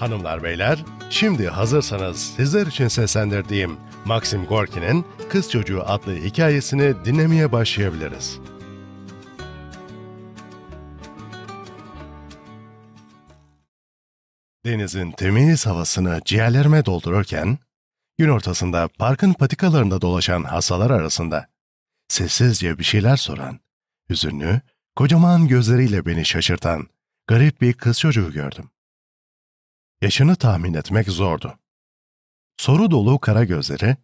Hanımlar beyler, şimdi hazırsanız sizler için seslendirdiğim Maxim Gorki'nin Kız Çocuğu adlı hikayesini dinlemeye başlayabiliriz. Denizin temiz havasını ciğerlerime doldururken, gün ortasında parkın patikalarında dolaşan hastalar arasında sessizce bir şeyler soran, hüzünlü, kocaman gözleriyle beni şaşırtan garip bir kız çocuğu gördüm. Yaşını tahmin etmek zordu. Soru dolu kara gözleri,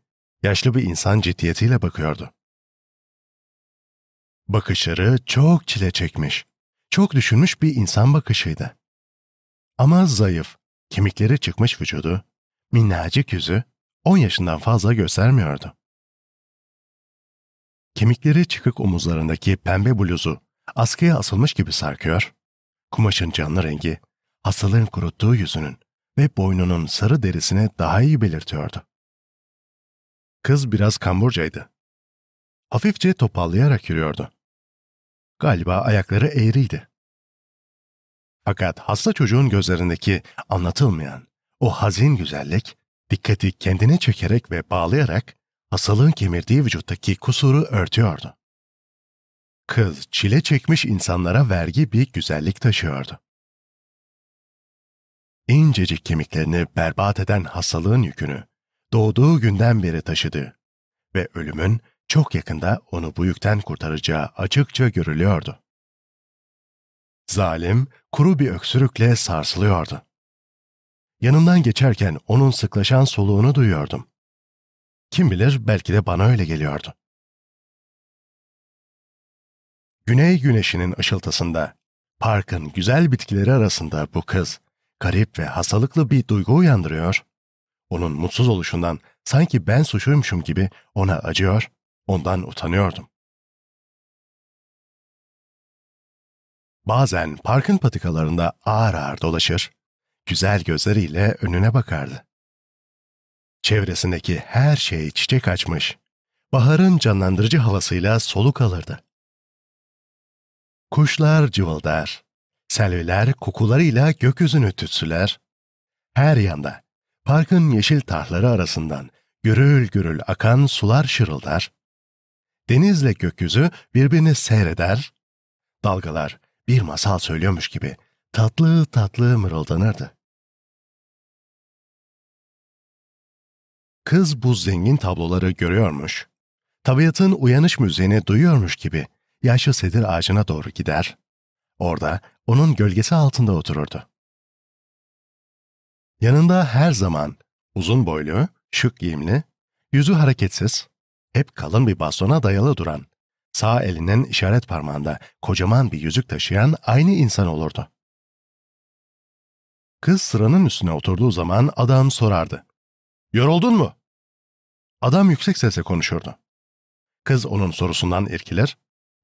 yaşlı bir insan ciddiyetiyle bakıyordu. Bakışları çok çile çekmiş, çok düşünmüş bir insan bakışıydı. Ama zayıf, kemikleri çıkmış vücudu, minnacık yüzü 10 yaşından fazla göstermiyordu. Kemikleri çıkık omuzlarındaki pembe bluzu askıya asılmış gibi sarkıyor, kumaşın canlı rengi, hastalığın kuruttuğu yüzünün ve boynunun sarı derisini daha iyi belirtiyordu. Kız biraz kamburcaydı. Hafifçe topallayarak yürüyordu. Galiba ayakları eğriydi. Fakat hasta çocuğun gözlerindeki anlatılmayan o hazin güzellik, dikkati kendine çekerek ve bağlayarak hastalığın kemirdiği vücuttaki kusuru örtüyordu. Kız çile çekmiş insanlara vergi bir güzellik taşıyordu. İncecik kemiklerini berbat eden hastalığın yükünü doğduğu günden beri taşıdı ve ölümün çok yakında onu bu yükten kurtaracağı açıkça görülüyordu. Zalim, kuru bir öksürükle sarsılıyordu. Yanımdan geçerken onun sıklaşan soluğunu duyuyordum. Kim bilir belki de bana öyle geliyordu. Güney güneşinin ışıltısında, parkın güzel bitkileri arasında bu kız, garip ve hastalıklı bir duygu uyandırıyor. Onun mutsuz oluşundan sanki ben suçluymuşum gibi ona acıyor, ondan utanıyordum. Bazen parkın patikalarında ağır ağır dolaşır, güzel gözleriyle önüne bakardı. Çevresindeki her şey çiçek açmış, baharın canlandırıcı havasıyla soluk alırdı. Kuşlar cıvıldar, selviler kokularıyla gökyüzünü tütsüler, her yanda parkın yeşil tahları arasından gürül gürül akan sular şırıldar, denizle gökyüzü birbirini seyreder, dalgalar bir masal söylüyormuş gibi tatlı tatlı mırıldanırdı. Kız bu zengin tabloları görüyormuş, tabiatın uyanış müziğini duyuyormuş gibi yaşlı sedir ağacına doğru gider, orada onun gölgesi altında otururdu. Yanında her zaman uzun boylu, şık giyimli, yüzü hareketsiz, hep kalın bir bastona dayalı duran, sağ elinin işaret parmağında kocaman bir yüzük taşıyan aynı insan olurdu. Kız sıranın üstüne oturduğu zaman adam sorardı. "Yoruldun mu?" Adam yüksek sesle konuşurdu. Kız onun sorusundan irkilir,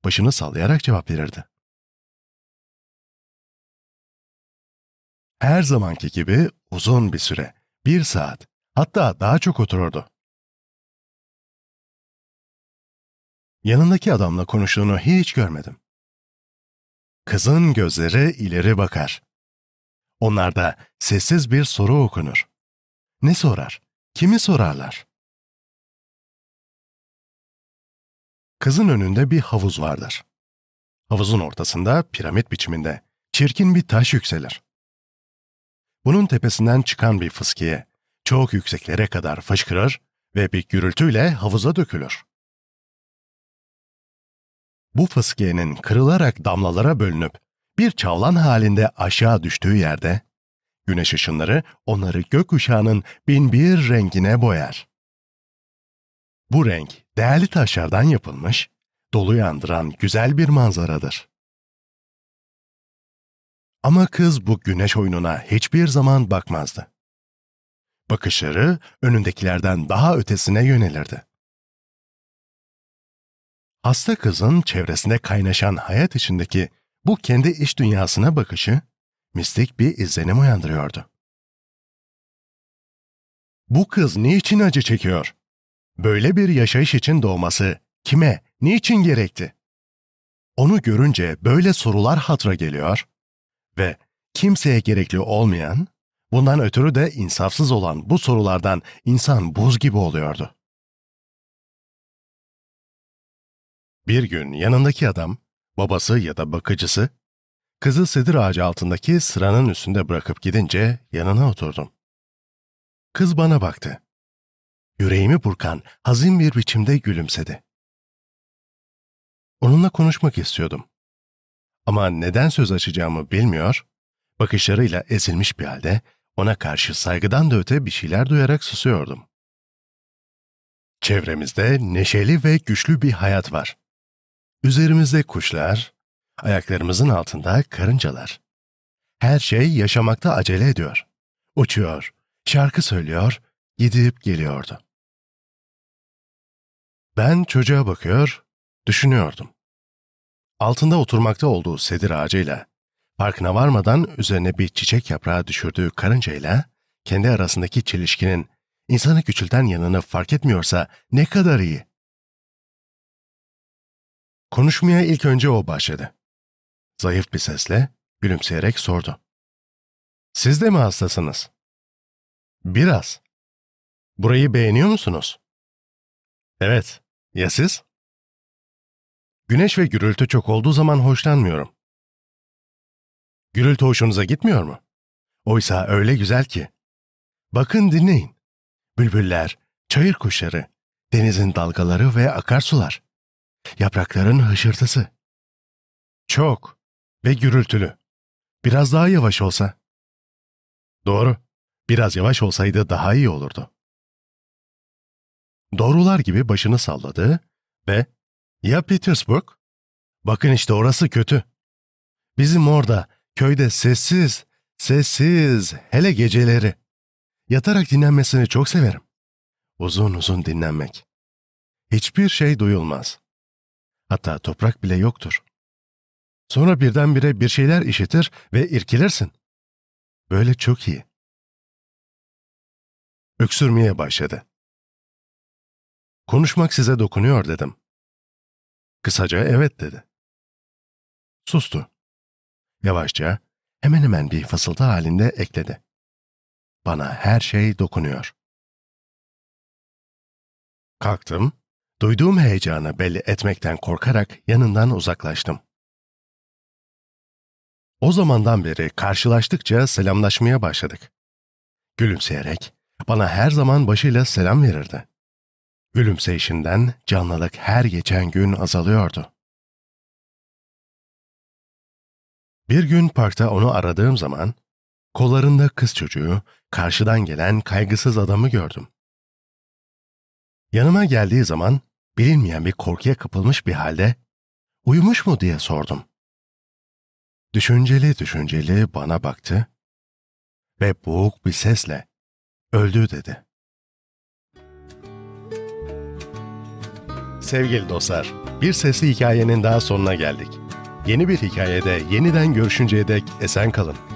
başını sallayarak cevap verirdi. Her zamanki gibi uzun bir süre, 1 saat, hatta daha çok otururdu. Yanındaki adamla konuştuğunu hiç görmedim. Kızın gözleri ileri bakar. Onlarda sessiz bir soru okunur. Ne sorar? Kimi sorarlar? Kızın önünde bir havuz vardır. Havuzun ortasında piramit biçiminde çirkin bir taş yükselir. Bunun tepesinden çıkan bir fıskiye çok yükseklere kadar fışkırır ve bir gürültüyle havuza dökülür. Bu fıskiyenin kırılarak damlalara bölünüp bir çavlan halinde aşağı düştüğü yerde, güneş ışınları onları gökkuşağının binbir rengine boyar. Bu renk değerli taşlardan yapılmış, doluyu andıran güzel bir manzaradır. Ama kız bu güneş oyununa hiçbir zaman bakmazdı. Bakışları önündekilerden daha ötesine yönelirdi. Hasta kızın çevresinde kaynaşan hayat içindeki bu kendi iç dünyasına bakışı, mistik bir izlenim uyandırıyordu. Bu kız niçin acı çekiyor? Böyle bir yaşayış için doğması kime, niçin gerekti? Onu görünce böyle sorular hatıra geliyor ve kimseye gerekli olmayan, Bundan ötürü de insafsız olan bu sorulardan insan buz gibi oluyordu. Bir gün yanındaki adam, babası ya da bakıcısı, kızı sedir ağacı altındaki sıranın üstünde bırakıp gidince yanına oturdum. Kız bana baktı. Yüreğimi burkan hazin bir biçimde gülümsedi. Onunla konuşmak istiyordum. Ama neden söz açacağımı bilmiyor, bakışlarıyla ezilmiş bir halde ona karşı saygıdan da öte bir şeyler duyarak susuyordum. Çevremizde neşeli ve güçlü bir hayat var. Üzerimizde kuşlar, ayaklarımızın altında karıncalar. Her şey yaşamakta acele ediyor. Uçuyor, şarkı söylüyor, gidip geliyordu. Ben çocuğa bakıyor, düşünüyordum. Altında oturmakta olduğu sedir ağacıyla, farkına varmadan üzerine bir çiçek yaprağı düşürdüğü karıncayla, kendi arasındaki çelişkinin insanı küçülten yanını fark etmiyorsa ne kadar iyi. Konuşmaya ilk önce o başladı. Zayıf bir sesle, gülümseyerek sordu. Siz de mi hastasınız? Biraz. Burayı beğeniyor musunuz? Evet. Ya siz? Güneş ve gürültü çok olduğu zaman hoşlanmıyorum. Gürültü hoşunuza gitmiyor mu? Oysa öyle güzel ki. Bakın dinleyin. Bülbüller, çayır kuşları, denizin dalgaları ve akarsular. Yaprakların hışırtısı. Çok ve gürültülü. Biraz daha yavaş olsa. Doğru. Biraz yavaş olsaydı daha iyi olurdu. Doğrular gibi başını salladı ve "Ya Petersburg? Bakın işte orası kötü. Bizim orada, köyde sessiz, sessiz, hele geceleri. Yatarak dinlenmesini çok severim. Uzun uzun dinlenmek. Hiçbir şey duyulmaz. Hatta toprak bile yoktur. Sonra birdenbire bir şeyler işitir ve irkilirsin. Böyle çok iyi." Öksürmeye başladı. "Konuşmak size dokunuyor," dedim. Kısaca evet dedi. Sustu. Yavaşça, hemen hemen bir fısıltı halinde ekledi. "Bana her şey dokunuyor." Kalktım, duyduğum heyecanı belli etmekten korkarak yanından uzaklaştım. O zamandan beri karşılaştıkça selamlaşmaya başladık. Gülümseyerek, bana her zaman başıyla selam verirdi. Gülümseyişinden canlılık her geçen gün azalıyordu. Bir gün parkta onu aradığım zaman, kollarında kız çocuğu, karşıdan gelen kaygısız adamı gördüm. Yanıma geldiği zaman, bilinmeyen bir korkuya kapılmış bir halde, "Uyumuş mu?" diye sordum. Düşünceli düşünceli bana baktı ve boğuk bir sesle, "Öldü," dedi. Sevgili dostlar, bir sesli hikayenin daha sonuna geldik. Yeni bir hikayede yeniden görüşünceye dek esen kalın.